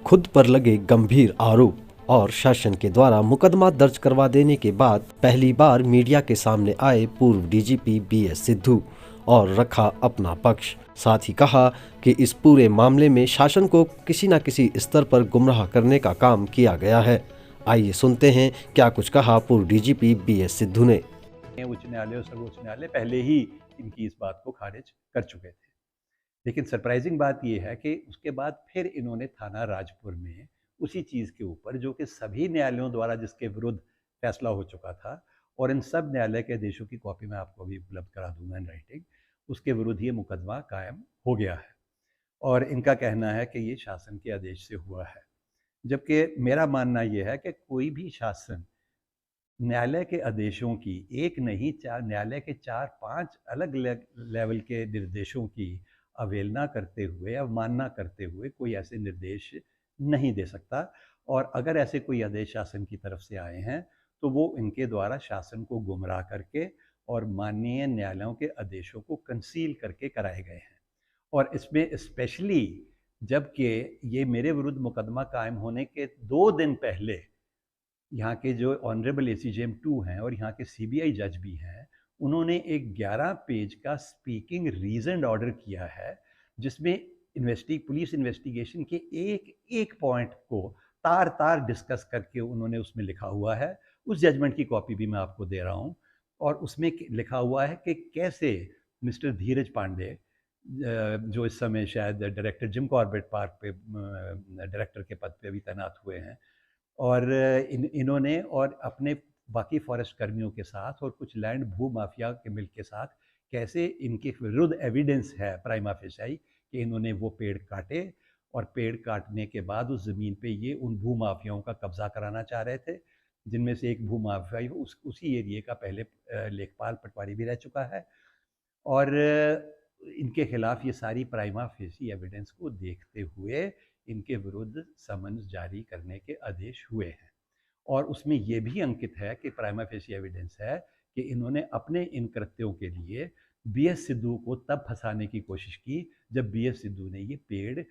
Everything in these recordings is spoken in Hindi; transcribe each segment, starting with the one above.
खुद पर लगे गंभीर आरोप और शासन के द्वारा मुकदमा दर्ज करवा देने के बाद पहली बार मीडिया के सामने आए पूर्व डीजीपी बीएस सिद्धू और रखा अपना पक्ष। साथ ही कहा कि इस पूरे मामले में शासन को किसी न किसी स्तर पर गुमराह करने का काम किया गया है। आइए सुनते हैं क्या कुछ कहा पूर्व डीजीपी बीएस सिद्धू ने। उच्च न्यायालय और सर्वोच्च न्यायालय पहले ही इनकी इस बात को खारिज कर चुके थे, लेकिन सरप्राइजिंग बात यह है कि उसके बाद फिर इन्होंने थाना राजपुर में उसी चीज़ के ऊपर, जो कि सभी न्यायालयों द्वारा जिसके विरुद्ध फैसला हो चुका था और इन सब न्यायालय के आदेशों की कॉपी मैं आपको अभी उपलब्ध करा दूंगा इन राइटिंग, उसके विरुद्ध ये मुकदमा कायम हो गया है और इनका कहना है कि ये शासन के आदेश से हुआ है। जबकि मेरा मानना यह है कि कोई भी शासन न्यायालय के आदेशों की, एक नहीं चार, न्यायालय के 4-5 अलग लेवल के निर्देशों की अवहेलना करते हुए, अवमानना करते हुए कोई ऐसे निर्देश नहीं दे सकता। और अगर ऐसे कोई आदेश शासन की तरफ से आए हैं तो वो इनके द्वारा शासन को गुमराह करके और माननीय न्यायालयों के आदेशों को कंसील करके कराए गए हैं। और इसमें स्पेशली जबकि ये मेरे विरुद्ध मुकदमा कायम होने के 2 दिन पहले यहाँ के जो ऑनरेबल एसीजेएम 2 हैं और यहाँ के सीबीआई जज भी हैं, उन्होंने एक 11 पेज का स्पीकिंग रीजन्ड ऑर्डर किया है, जिसमें पुलिस इन्वेस्टिगेशन के एक एक पॉइंट को तार तार डिस्कस करके उन्होंने उसमें लिखा हुआ है। उस जजमेंट की कॉपी भी मैं आपको दे रहा हूँ और उसमें लिखा हुआ है कि कैसे मिस्टर धीरज पांडे, जो इस समय शायद डायरेक्टर जिम कॉर्बेट पार्क पे डायरेक्टर के पद पे अभी तैनात हुए हैं, और इन्होंने और अपने बाकी फॉरेस्ट कर्मियों के साथ और कुछ लैंड भू माफिया के मिल के साथ कैसे इनके विरुद्ध एविडेंस है प्राइमा फेसाई कि इन्होंने वो पेड़ काटे और पेड़ काटने के बाद उस ज़मीन पे ये उन भू माफियाओं का कब्जा कराना चाह रहे थे, जिनमें से एक भू माफिया उसी एरिए का पहले लेखपाल पटवारी भी रह चुका है। और इनके खिलाफ ये सारी प्राइमा फेसी एविडेंस को देखते हुए इनके विरुद्ध समन्स जारी करने के आदेश हुए हैं। और उसमें ये भी अंकित है कि प्राइमा फेसी एविडेंस है कि इन्होंने अपने इन कृत्यों के लिए बीएस सिद्धू को तब फंसाने की कोशिश की जब बीएस सिद्धू ने ये पेड़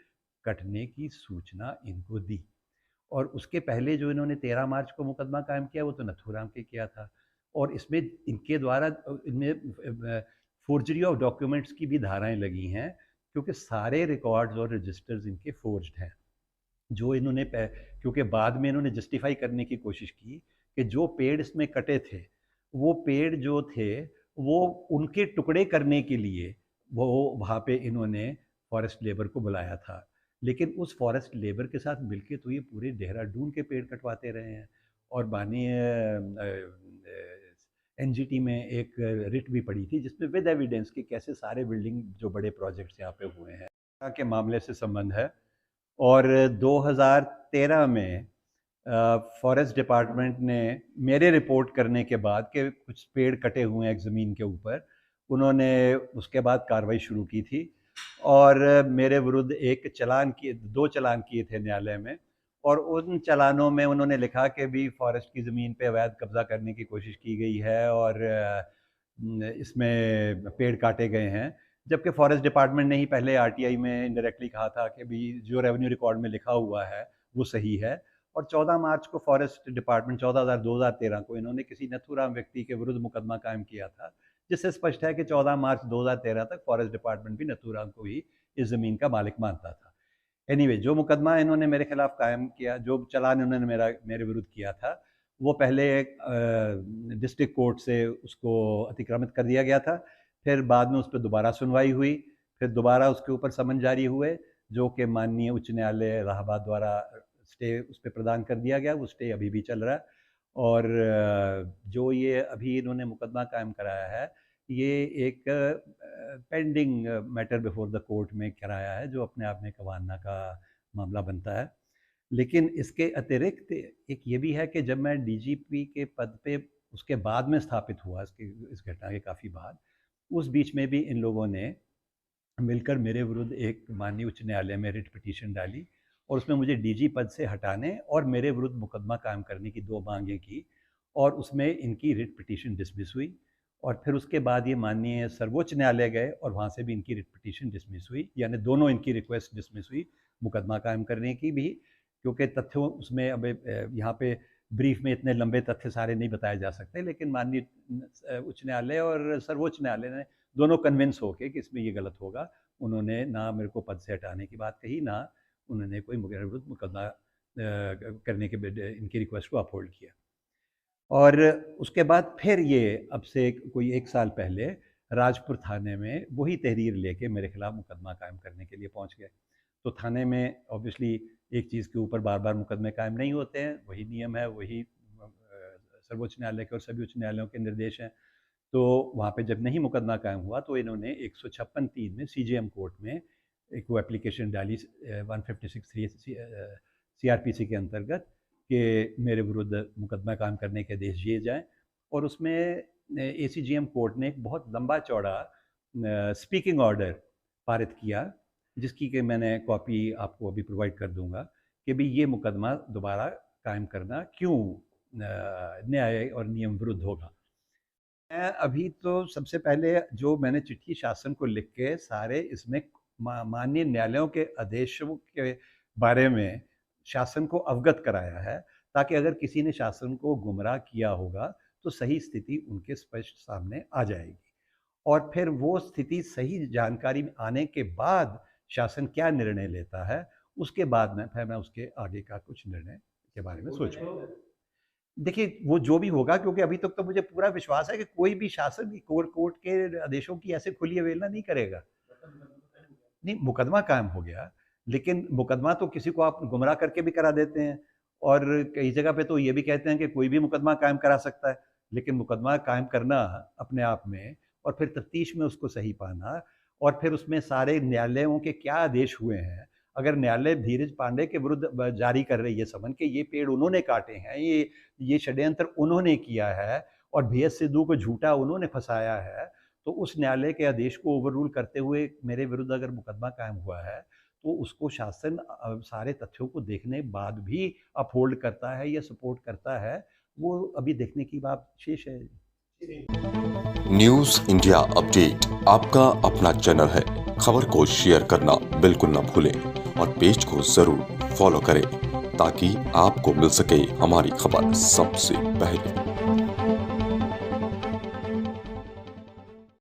कटने की सूचना इनको दी। और उसके पहले जो इन्होंने 13 मार्च को मुकदमा कायम किया वो तो नथुराम के किया था, और इसमें इनके द्वारा इनमें फोर्जरी ऑफ डॉक्यूमेंट्स की भी धाराएं लगी हैं, क्योंकि सारे रिकॉर्ड्स और रजिस्टर्स इनके फोर्ज्ड हैं। जो इन्होंने क्योंकि बाद में इन्होंने जस्टिफाई करने की कोशिश की कि जो पेड़ इसमें कटे थे, वो पेड़ जो थे वो उनके टुकड़े करने के लिए वो वहाँ पे इन्होंने फॉरेस्ट लेबर को बुलाया था, लेकिन उस फॉरेस्ट लेबर के साथ मिलके तो ये पूरे देहरादून के पेड़ कटवाते रहे हैं। और माननीय एनजीटी में एक रिट भी पड़ी थी जिसमें विद एविडेंस कि कैसे सारे बिल्डिंग जो बड़े प्रोजेक्ट्स यहाँ पे हुए हैं के मामले से संबंध है। और 2013 में फॉरेस्ट डिपार्टमेंट ने मेरे रिपोर्ट करने के बाद कि कुछ पेड़ कटे हुए हैं एक ज़मीन के ऊपर, उन्होंने उसके बाद कार्रवाई शुरू की थी और मेरे विरुद्ध एक चालान किए, 2 चालान किए थे न्यायालय में। और उन चालानों में उन्होंने लिखा कि भी फॉरेस्ट की ज़मीन पे अवैध कब्जा करने की कोशिश की गई है और इसमें पेड़ काटे गए हैं, जबकि फॉरेस्ट डिपार्टमेंट ने ही पहले आरटीआई में इनडायरेक्टली कहा था कि भी जो रेवेन्यू रिकॉर्ड में लिखा हुआ है वो सही है। और 14 मार्च को फॉरेस्ट डिपार्टमेंट 14/2013 को इन्होंने किसी नथुराम व्यक्ति के विरुद्ध मुकदमा कायम किया था, जिससे स्पष्ट है कि 14 मार्च 2013 तक फॉरेस्ट डिपार्टमेंट भी नथुराम को ही इस ज़मीन का मालिक मानता था। एनीवे, जो मुकदमा इन्होंने मेरे खिलाफ कायम किया, जो चालान इन्होंने मेरे विरुद्ध किया था, वो पहले डिस्ट्रिक्ट कोर्ट से उसको अतिक्रमित कर दिया गया था। फिर बाद में उस पर दोबारा सुनवाई हुई, फिर दोबारा उसके ऊपर समन जारी हुए, जो कि माननीय उच्च न्यायालय इलाहाबाद द्वारा स्टे उस पर प्रदान कर दिया गया। वो स्टे अभी भी चल रहा है। और जो ये अभी इन्होंने मुकदमा कायम कराया है, ये एक pending matter before the court में कराया है, जो अपने आप में एक अवमानना का मामला बनता है। लेकिन इसके अतिरिक्त एक ये भी है कि जब मैं डीजीपी के पद पे उसके बाद में स्थापित हुआ, इस घटना के काफ़ी बाद, उस बीच में भी इन लोगों ने मिलकर मेरे विरुद्ध एक माननीय उच्च न्यायालय में रिट पिटीशन डाली और उसमें मुझे डीजी पद से हटाने और मेरे विरुद्ध मुकदमा कायम करने की 2 मांगें की, और उसमें इनकी रिट पिटीशन डिसमिस हुई। और फिर उसके बाद ये माननीय सर्वोच्च न्यायालय गए और वहाँ से भी इनकी रिट पिटीशन डिसमिस हुई, यानी दोनों इनकी रिक्वेस्ट डिसमिस हुई मुकदमा कायम करने की भी। क्योंकि तथ्यों उसमें अब यहाँ पे ब्रीफ में इतने लंबे तथ्य सारे नहीं बताए जा सकते, लेकिन माननीय उच्च न्यायालय और सर्वोच्च न्यायालय ने दोनों कन्विंस होके कि इसमें ये गलत होगा, उन्होंने ना मेरे को पद से हटाने की बात कही, ना उन्होंने कोई मेरे विरुद्ध मुकदमा करने के इनकी रिक्वेस्ट को अपहोल्ड किया। और उसके बाद फिर ये अब से कोई 1 साल पहले राजपुर थाने में वही तहरीर लेके मेरे खिलाफ मुकदमा कायम करने के लिए पहुंच गए। तो थाने में ऑब्वियसली एक चीज़ के ऊपर बार बार मुकदमे कायम नहीं होते हैं, वही नियम है, वही सर्वोच्च न्यायालय के और सभी उच्च न्यायालयों के निर्देश हैं। तो वहाँ पे जब नहीं मुकदमा कायम हुआ तो इन्होंने 156(3) में सीजेएम कोर्ट में एक वो एप्लीकेशन डाली 156(3) CRPC के अंतर्गत कि मेरे विरुद्ध मुकदमा कायम करने के आदेश दिए जाएं। और उसमें ACGM कोर्ट ने एक बहुत लंबा चौड़ा स्पीकिंग ऑर्डर पारित किया, जिसकी कि मैंने कॉपी आपको अभी प्रोवाइड कर दूंगा कि भी ये मुकदमा दोबारा कायम करना क्यों न्याय और नियम विरुद्ध होगा। मैं अभी तो सबसे पहले जो मैंने चिट्ठी शासन को लिख के सारे इसमें माननीय न्यायालयों के आदेशों के बारे में शासन को अवगत कराया है, ताकि अगर किसी ने शासन को गुमराह किया होगा तो सही स्थिति उनके स्पष्ट सामने आ जाएगी। और फिर वो स्थिति सही जानकारी में आने के बाद शासन क्या निर्णय लेता है, उसके बाद में फिर मैं उसके आगे का कुछ निर्णय के बारे में सोचूंगा। देखिए वो जो भी होगा, क्योंकि अभी तक तो मुझे पूरा विश्वास है कि कोई भी शासन कोर्ट के आदेशों की ऐसे खुली अवहेलना नहीं करेगा। नहीं, मुकदमा कायम हो गया, लेकिन मुकदमा तो किसी को आप गुमराह करके भी करा देते हैं, और कई जगह पे तो ये भी कहते हैं कि कोई भी मुकदमा कायम करा सकता है। लेकिन मुकदमा कायम करना अपने आप में, और फिर तफ्तीश में उसको सही पाना, और फिर उसमें सारे न्यायालयों के क्या आदेश हुए हैं। अगर न्यायालय धीरज पांडे के विरुद्ध जारी कर रही है समन कि ये पेड़ उन्होंने काटे हैं, ये षड्यंत्र उन्होंने किया है, और VS सिद्धू को झूठा उन्होंने फंसाया है, तो उस न्यायालय के आदेश को ओवररूल करते हुए मेरे विरुद्ध अगर मुकदमा कायम हुआ है, तो उसको शासन सारे तथ्यों को देखने बाद भी अपहोल्ड करता है या सपोर्ट करता है, वो अभी देखने की बात शेष है। न्यूज़ इंडिया अपडेट आपका अपना चैनल है। खबर को शेयर करना बिल्कुल न भूलें और पेज को जरूर फॉलो करें, ताकि आपको मिल सके हमारी खबर सबसे पहले।